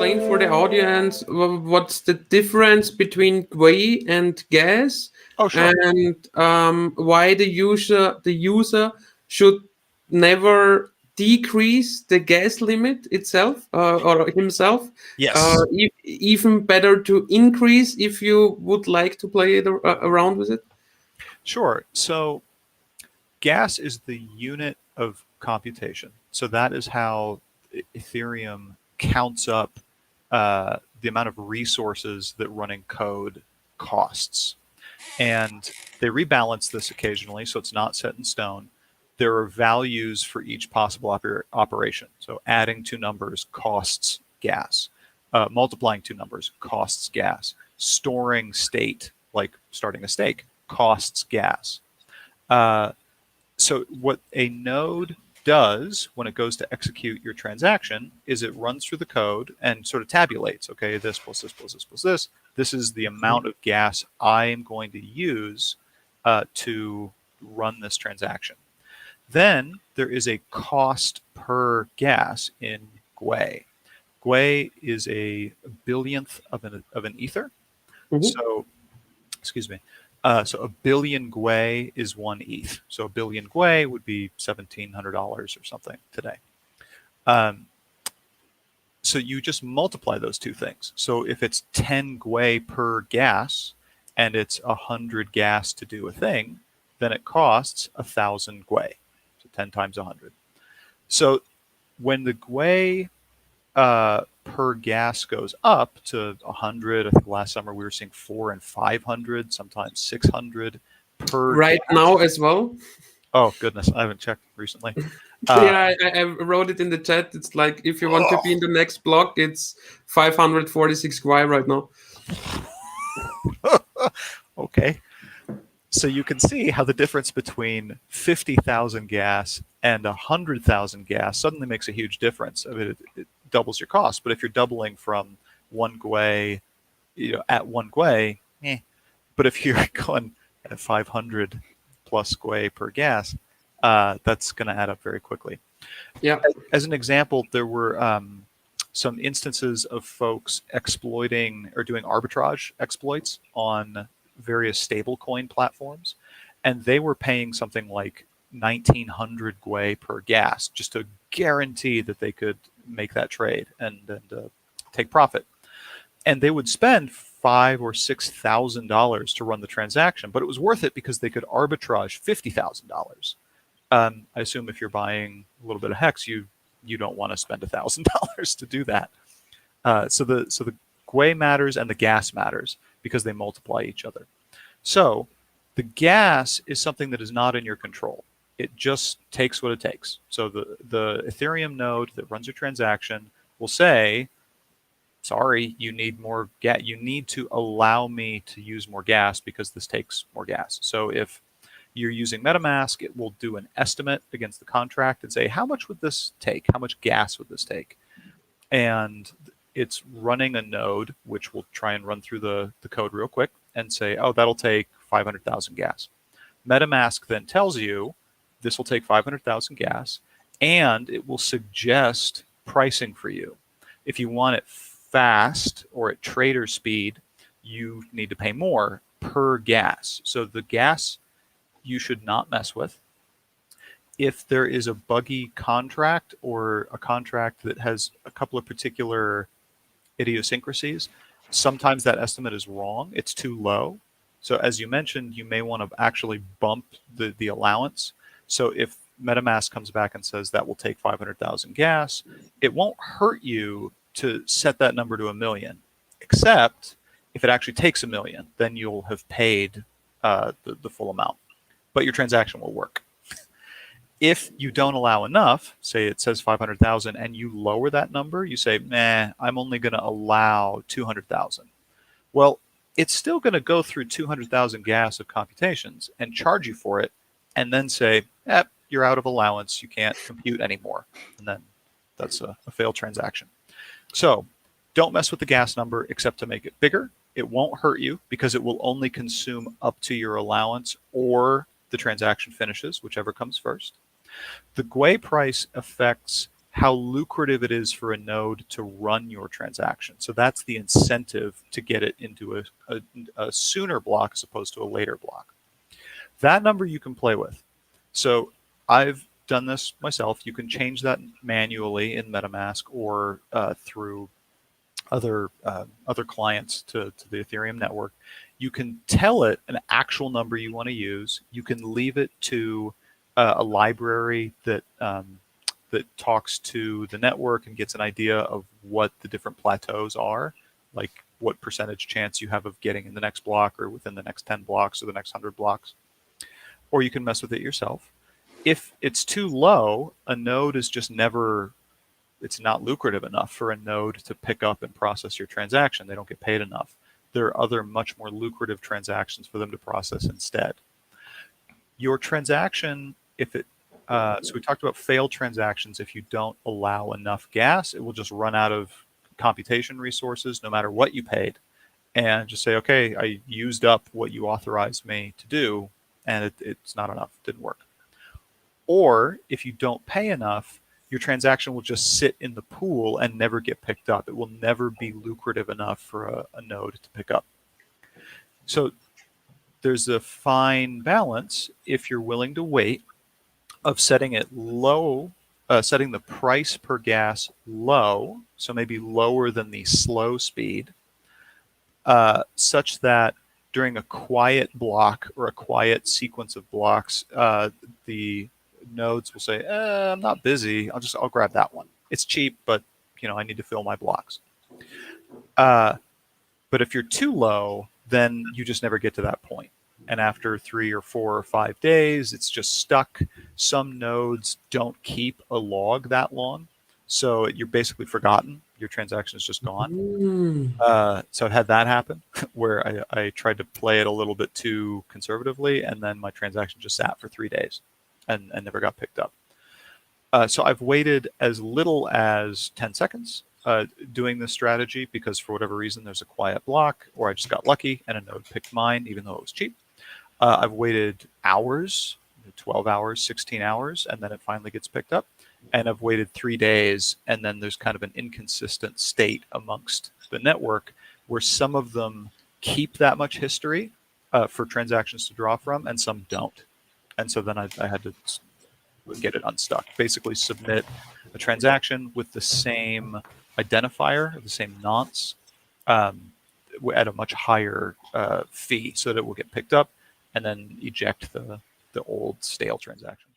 explain for the audience what's the difference between GWEI and GAS, Oh, sure. and why the user should never decrease the gas limit itself or himself? Yes. Even better to increase if you would like to play it around with it? Sure. So gas is the unit of computation. So that is how Ethereum counts up the amount of resources that running code costs. And they rebalance this occasionally, so it's not set in stone. There are values for each possible operation. So adding two numbers costs gas. Multiplying two numbers costs gas. Storing state, like starting a stake, costs gas. So what a node does when it goes to execute your transaction is it runs through the code and sort of tabulates, okay, this plus this plus this plus this. This is the amount of gas I am going to use to run this transaction. Then there is a cost per gas in GWEI. GWEI is a billionth of an ether. So, excuse me. So a billion GWEI is one ETH. So a billion GWEI would be $1,700 or something today. So you just multiply those two things. So if it's 10 GWEI per gas and it's 100 gas to do a thing, then it costs 1,000 GWEI. So 10 times 100. So when the GWEI per gas goes up to 100, I think last summer we were seeing 400 and 500, sometimes 600 per right gas. now as well. Oh goodness, I haven't checked recently. Yeah, I wrote it in the chat. It's like if you want to be in the next block, it's 546 GWEI right now. Okay. So you can see how the difference between 50,000 gas and 100,000 gas suddenly makes a huge difference. I mean, it doubles your cost. But if you're doubling from 1 GWEI, at 1 GWEI, But if you're going at 500 plus GWEI per gas, that's going to add up very quickly. Yeah. As an example, there were some instances of folks exploiting or doing arbitrage exploits on various stablecoin platforms, and they were paying something like 1,900 GWEI per gas just to guarantee that they could make that trade and take profit. And they would spend $5,000 or $6,000 to run the transaction, but it was worth it because they could arbitrage $50,000. I assume if you're buying a little bit of Hex, you don't want to spend $1,000 to do that. So the GWEI matters and the gas matters because they multiply each other. So the gas is something that is not in your control. It just takes what it takes. So the Ethereum node that runs your transaction will say, sorry, you need more gas. You need to allow me to use more gas because this takes more gas. So if you're using MetaMask, it will do an estimate against the contract and say, how much would this take? How much gas would this take? And it's running a node, which will try and run through the code real quick and say, oh, that'll take 500,000 gas. MetaMask then tells you this will take 500,000 gas, and it will suggest pricing for you. If you want it fast or at trader speed, you need to pay more per gas. So the gas you should not mess with. If there is a buggy contract or a contract that has a couple of particular idiosyncrasies, sometimes that estimate is wrong. It's too low. So as you mentioned, you may want to actually bump the allowance. So if MetaMask comes back and says that will take 500,000 gas, it won't hurt you to set that number to 1 million, except if it actually takes 1 million, then you'll have paid the full amount, but your transaction will work. If you don't allow enough, say it says 500,000 and you lower that number, you say, nah, I'm only going to allow 200,000. Well, it's still going to go through 200,000 gas of computations and charge you for it, and then say, you're out of allowance, you can't compute anymore. And then that's a failed transaction. So don't mess with the gas number except to make it bigger. It won't hurt you because it will only consume up to your allowance or the transaction finishes, whichever comes first. The GWEI price affects how lucrative it is for a node to run your transaction. So that's the incentive to get it into a sooner block as opposed to a later block. That number you can play with. So I've done this myself. You can change that manually in MetaMask or through other clients to the Ethereum network. You can tell it an actual number you want to use. You can leave it to a library that that talks to the network and gets an idea of what the different plateaus are, like what percentage chance you have of getting in the next block or within the next 10 blocks or the next 100 blocks. Or you can mess with it yourself. If it's too low, a node is just never, it's not lucrative enough for a node to pick up and process your transaction. They don't get paid enough. There are other much more lucrative transactions for them to process instead. Your transaction, if it, so we talked about failed transactions. If you don't allow enough gas, it will just run out of computation resources no matter what you paid, and just say, okay, I used up what you authorized me to do, and it's not enough, it didn't work. Or if you don't pay enough, your transaction will just sit in the pool and never get picked up. It will never be lucrative enough for a node to pick up. So there's a fine balance, if you're willing to wait, of setting it low, setting the price per gas low, so maybe lower than the slow speed, such that during a quiet block or a quiet sequence of blocks, the nodes will say, I'm not busy, I'll grab that one. It's cheap, but I need to fill my blocks. But if you're too low, then you just never get to that point. And after 3 or 4 or 5 days, it's just stuck. Some nodes don't keep a log that long, so you're basically forgotten. Your transaction is just gone. So I've had that happen where I tried to play it a little bit too conservatively, and then my transaction just sat for 3 days and never got picked up. So I've waited as little as 10 seconds doing this strategy because for whatever reason there's a quiet block, or I just got lucky and a node picked mine even though it was cheap. I've waited hours, 12 hours, 16 hours, and then it finally gets picked up. And I've waited 3 days, and then there's kind of an inconsistent state amongst the network where some of them keep that much history for transactions to draw from, and some don't. And so then I had to get it unstuck. Basically submit a transaction with the same identifier, the same nonce, at a much higher fee so that it will get picked up, and then eject the old stale transaction.